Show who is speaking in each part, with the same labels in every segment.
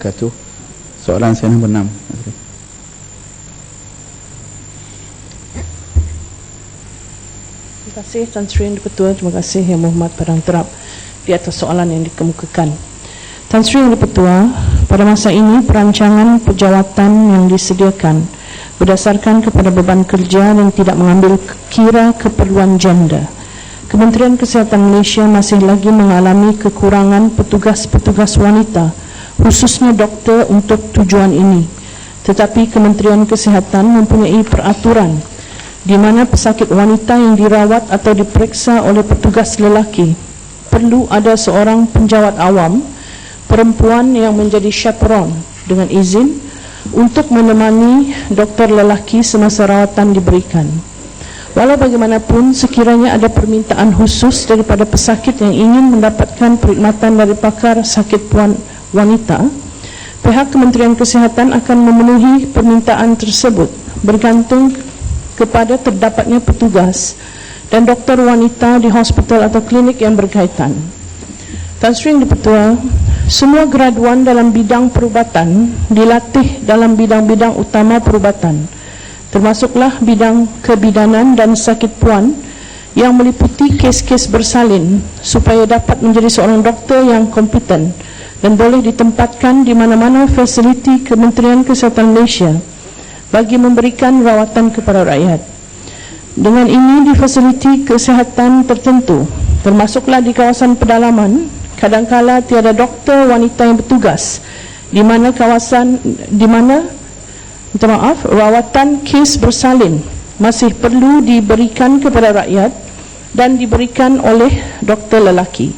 Speaker 1: Wabarakatuh. Soalan saya nombor 6.
Speaker 2: Terima kasih Tan Sri Yang Di-Pertua. Terima kasih Yang Muhammad Padang Terap di atas soalan yang dikemukakan. Tan Sri Yang Di-Pertua, pada masa ini perancangan pejawatan yang disediakan berdasarkan kepada beban kerja yang tidak mengambil kira keperluan janda. Kementerian Kesihatan Malaysia masih lagi mengalami kekurangan petugas-petugas wanita, khususnya doktor untuk tujuan ini. Tetapi Kementerian Kesihatan mempunyai peraturan di mana pesakit wanita yang dirawat atau diperiksa oleh petugas lelaki perlu ada seorang penjawat awam perempuan yang menjadi chaperon dengan izin untuk menemani doktor lelaki semasa rawatan diberikan. Walau bagaimanapun, sekiranya ada permintaan khusus daripada pesakit yang ingin mendapatkan perkhidmatan dari pakar sakit puan wanita, pihak Kementerian Kesihatan akan memenuhi permintaan tersebut bergantung kepada terdapatnya petugas dan doktor wanita di hospital atau klinik yang berkaitan. Tan Sri Yang Di-Pertua, semua graduan dalam bidang perubatan dilatih dalam bidang-bidang utama perubatan, termasuklah bidang kebidanan dan sakit puan yang meliputi kes-kes bersalin, supaya dapat menjadi seorang doktor yang kompeten dan boleh ditempatkan di mana-mana fasiliti Kementerian Kesihatan Malaysia bagi memberikan rawatan kepada rakyat. Dengan ini, di fasiliti kesihatan tertentu, termasuklah di kawasan pedalaman, kadangkala tiada doktor wanita yang bertugas, di mana rawatan kes bersalin masih perlu diberikan kepada rakyat dan diberikan oleh doktor lelaki.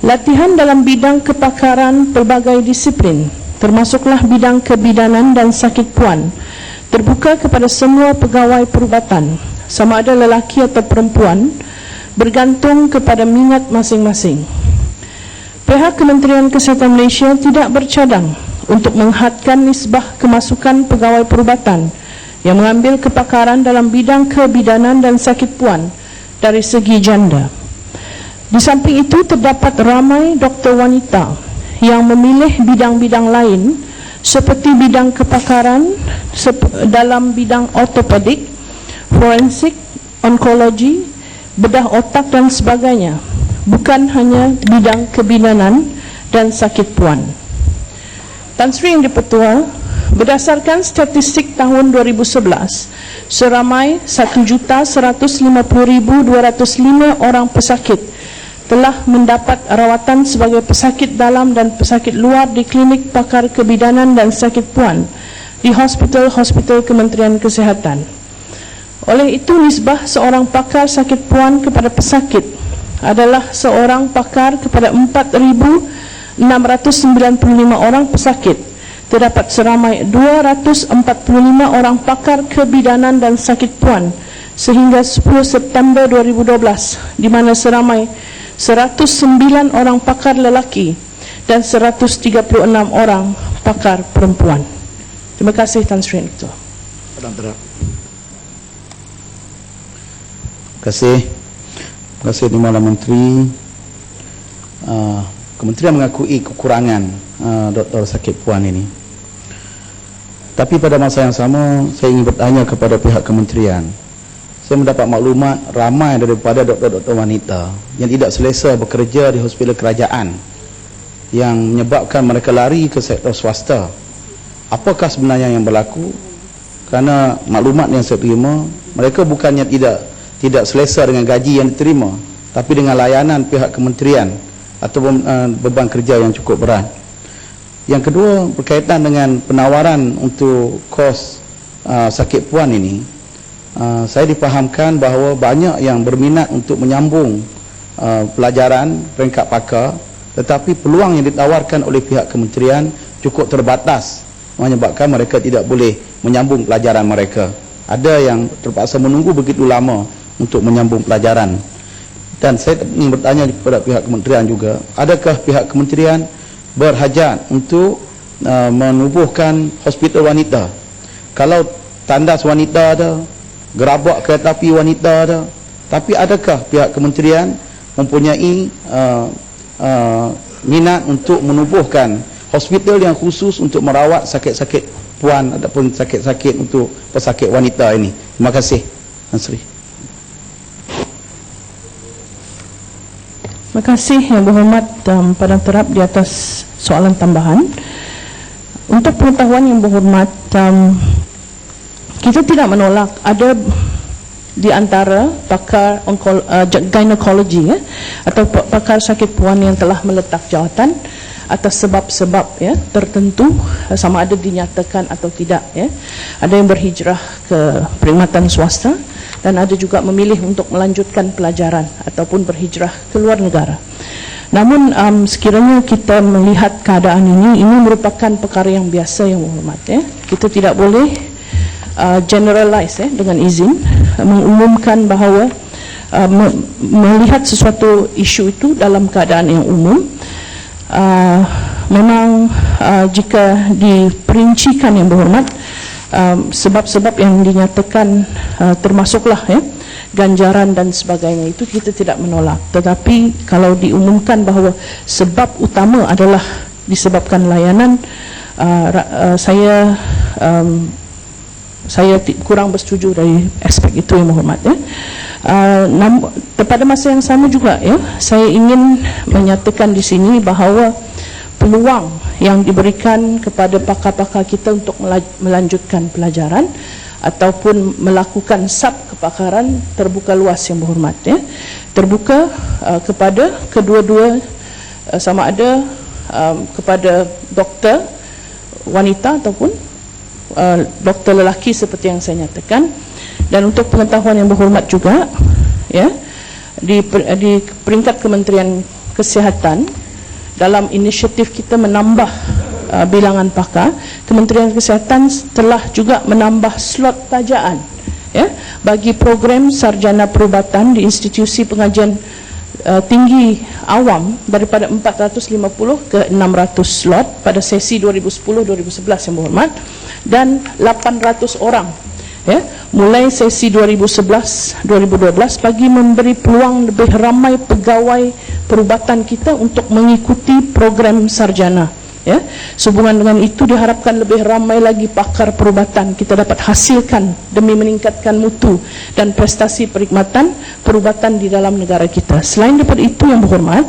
Speaker 2: Latihan dalam bidang kepakaran pelbagai disiplin, termasuklah bidang kebidanan dan sakit puan, terbuka kepada semua pegawai perubatan, sama ada lelaki atau perempuan, bergantung kepada minat masing-masing. Pihak Kementerian Kesihatan Malaysia tidak bercadang untuk menghadkan nisbah kemasukan pegawai perubatan yang mengambil kepakaran dalam bidang kebidanan dan sakit puan dari segi janda. Di samping itu, terdapat ramai doktor wanita yang memilih bidang-bidang lain seperti bidang kepakaran dalam bidang ortopedik, forensik, onkologi, bedah otak dan sebagainya, bukan hanya bidang kebidanan dan sakit puan. Tan Sri Yang Di-Pertua, berdasarkan statistik tahun 2011, seramai 1.150.205 orang pesakit telah mendapat rawatan sebagai pesakit dalam dan pesakit luar di klinik pakar kebidanan dan sakit puan di hospital-hospital Kementerian Kesihatan. Oleh itu, nisbah seorang pakar sakit puan kepada pesakit adalah seorang pakar kepada 4.695 orang pesakit. Terdapat seramai 245 orang pakar kebidanan dan sakit puan sehingga 10 September 2012, di mana seramai 109 orang pakar lelaki dan 136 orang pakar perempuan. Terima kasih Tan Sri Yang Di-Pertua.
Speaker 1: Terima kasih. Terima kasih Timbalan Menteri. Kementerian mengakui kekurangan doktor sakit puan ini. Tapi pada masa yang sama, saya ingin bertanya kepada pihak kementerian. Saya mendapat maklumat ramai daripada doktor-doktor wanita yang tidak selesa bekerja di hospital kerajaan, yang menyebabkan mereka lari ke sektor swasta. Apakah sebenarnya yang berlaku? Kerana maklumat yang saya terima, mereka bukannya tidak selesa dengan gaji yang diterima, tapi dengan layanan pihak kementerian atau beban kerja yang cukup berat. Yang kedua, berkaitan dengan penawaran untuk kos sakit puan ini, saya dipahamkan bahawa banyak yang berminat untuk menyambung pelajaran peringkat pakar, tetapi peluang yang ditawarkan oleh pihak kementerian cukup terbatas, menyebabkan mereka tidak boleh menyambung pelajaran mereka. Ada yang terpaksa menunggu begitu lama untuk menyambung pelajaran. Dan saya ingin bertanya kepada pihak kementerian juga, adakah pihak kementerian berhajat untuk menubuhkan hospital wanita? Kalau tandas wanita ada, gerabak kereta api wanita ada, tapi adakah pihak kementerian mempunyai minat untuk menubuhkan hospital yang khusus untuk merawat sakit-sakit puan ataupun sakit-sakit untuk pesakit wanita ini. Terima kasih, Tan Sri.
Speaker 2: Terima kasih Yang Berhormat Padang Terap di atas soalan tambahan. Untuk pengetahuan Yang Berhormat, kita tidak menolak ada di antara pakar gynecology atau pakar sakit puan yang telah meletak jawatan atas sebab-sebab tertentu, sama ada dinyatakan atau tidak. Ada yang berhijrah ke perkhidmatan swasta dan ada juga memilih untuk melanjutkan pelajaran ataupun berhijrah ke luar negara. Namun sekiranya kita melihat keadaan ini merupakan perkara yang biasa Yang Berhormat. Kita tidak boleh generalize dengan izin mengumumkan bahawa melihat sesuatu isu itu dalam keadaan yang umum. Memang jika diperincikan Yang Berhormat, sebab-sebab yang dinyatakan termasuklah ganjaran dan sebagainya, itu kita tidak menolak. Tetapi kalau diumumkan bahawa sebab utama adalah disebabkan layanan, saya kurang bersetuju dari aspek itu Yang Berhormat. Pada masa yang sama juga saya ingin menyatakan di sini bahawa peluang yang diberikan kepada pakar-pakar kita untuk melanjutkan pelajaran ataupun melakukan sub kepakaran terbuka luas Yang Berhormat. Terbuka kepada kedua-dua, sama ada kepada doktor wanita ataupun doktor lelaki seperti yang saya nyatakan. Dan untuk pengetahuan Yang Berhormat juga, di peringkat Kementerian Kesihatan, dalam inisiatif kita menambah bilangan pakar, Kementerian Kesihatan telah juga menambah slot tajaan bagi program sarjana perubatan di institusi pengajian tinggi awam daripada 450 ke 600 slot pada sesi 2010-2011 Yang Berhormat, dan 800 orang mulai sesi 2011-2012 bagi memberi peluang lebih ramai pegawai perubatan kita untuk mengikuti program sarjana. Sehubungan dengan itu diharapkan lebih ramai lagi pakar perubatan kita dapat hasilkan demi meningkatkan mutu dan prestasi perkhidmatan perubatan di dalam negara kita. Selain daripada itu Yang Berhormat,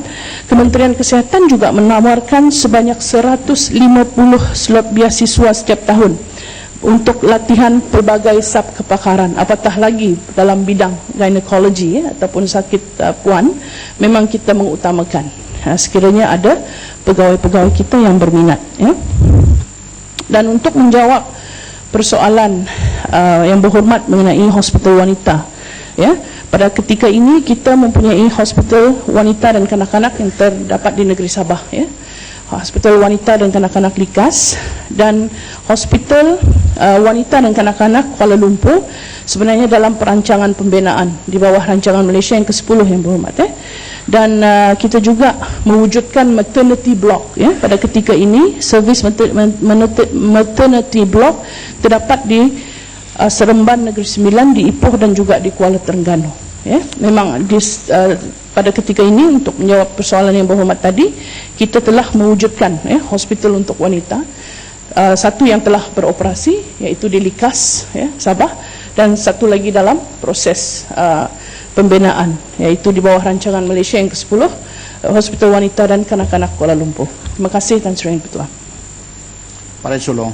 Speaker 2: Kementerian Kesihatan juga menawarkan sebanyak 150 slot beasiswa setiap tahun untuk latihan pelbagai sub kepakaran, apatah lagi dalam bidang gynecology ataupun sakit puan. Memang kita mengutamakan sekiranya ada pegawai-pegawai kita yang berminat. Dan untuk menjawab persoalan Yang Berhormat mengenai hospital wanita, pada ketika ini kita mempunyai hospital wanita dan kanak-kanak yang terdapat di negeri Sabah, hospital wanita dan kanak-kanak Likas, dan hospital wanita dan kanak-kanak Kuala Lumpur sebenarnya dalam perancangan pembinaan di bawah rancangan Malaysia yang ke-10 Yang Berhormat. Dan kita juga mewujudkan maternity block. Pada ketika ini servis maternity block terdapat di Seremban Negeri Sembilan, di Ipoh dan juga di Kuala Terengganu. Memang pada ketika ini untuk menjawab persoalan Yang Berhormat tadi, kita telah mewujudkan hospital untuk wanita, satu yang telah beroperasi iaitu di Likas Sabah, dan satu lagi dalam proses pembinaan iaitu di bawah rancangan Malaysia yang ke-10, hospital wanita dan kanak-kanak Kuala Lumpur. Terima kasih Tan Sri Yang Bertuan.
Speaker 1: Para Sulong.